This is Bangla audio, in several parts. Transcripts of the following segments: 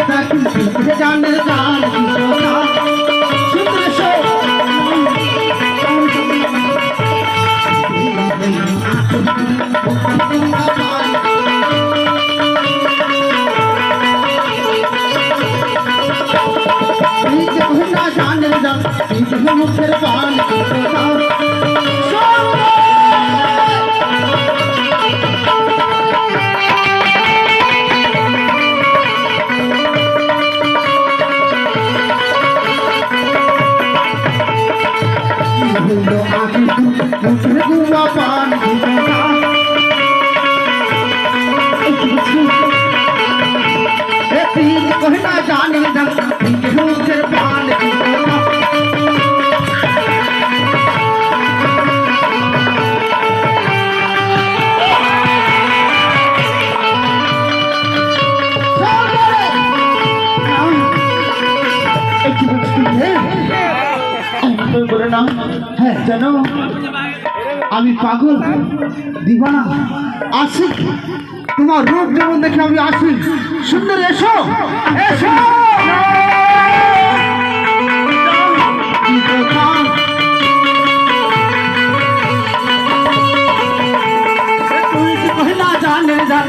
থাকি জানে জান মুখের পান গুয়া পান कहना जाने मुखर पान বলে না হ্যাঁ জানো আমি পাগল দিবানা আসি তোমার রূপ যেমন দেখে আমি আসি সুন্দর এসো এসো তুই কি कहना जाने जा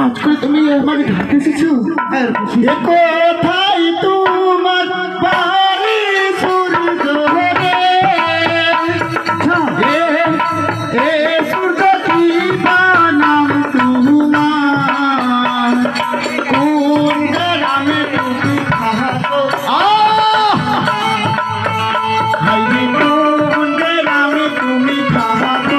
আজকে তুমি আমাকে ঢাকতে এসেছো কোথায় তোমার বাড়ি সূর্য রে সূর্য কি নাম তোমার কোন গ্রামে তুমি থাকো কোন গ্রামে তুমি থাকো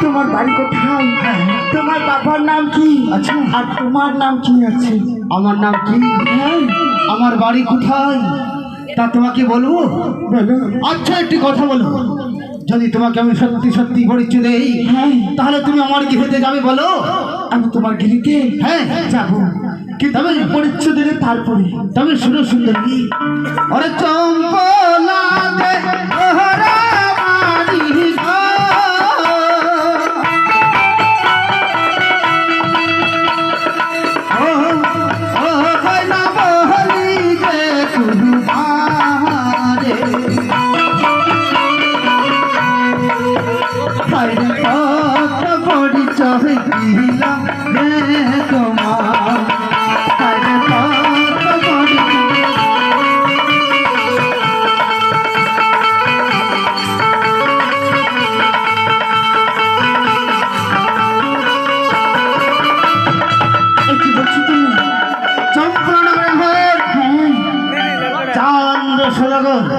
তোমার বাড়ি কোথায় তোমার বাবার নাম কি আচ্ছা আর তোমার নাম কি আছে আমার নাম কি আমার বাড়ি কোথায় তা তোমাকে বলবো আচ্ছা একটি কথা বলো যদি তোমাকে আমি সত্যি সত্যি পরিচয় দেই তাহলে তুমি আমার গৃহতে যাবে বলো আমি তোমার গৃহতে হ্যাঁ যাবো কি তবে পরিচয় দিলে তারপরে তবে শুনো সুন্দরী আরে চম্পলা দে ওহরা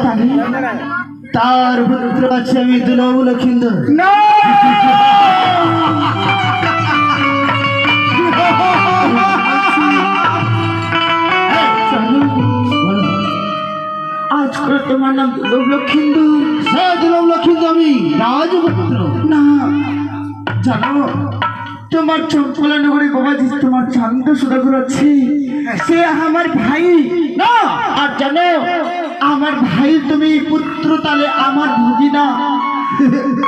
বাড়ি তার পুত্র আছে আমি দুলভ লক্ষিন্দর আজ করে তোমার নাম দুলভ লক্ষিন্দর হ্যাঁ দুলভ লক্ষিন্দর আমি রাজপুত্র না জানো তোমার চম্পলা নগরী বাবাজি তোমার চান্দ সুদাগর আছে সে আমার ভাই না আর জানো আমার ভাই তুমি পুত্র তাহলে আমার ভগিনা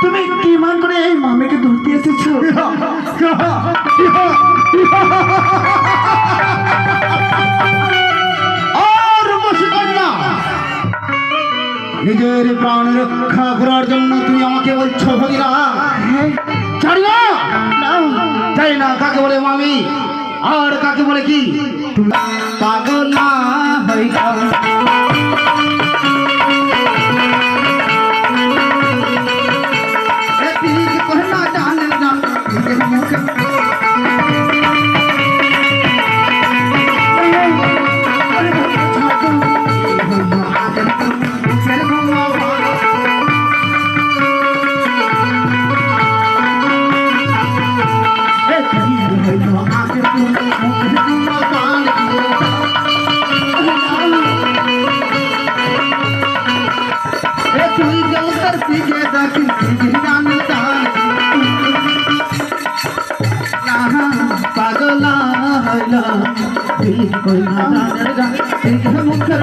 তুমি কি মান করে এই মামিকে ধরতে এসেছো আর বসে কন্যা নিজের প্রাণ রক্ষা করার জন্য তুমি আমাকে বলছো ভগিনা? জানি না, জানি না কাকে বলে মামি আর কাকে বলে কি। তুমি পাগল না হইয়া পাগলা হইলা মুখের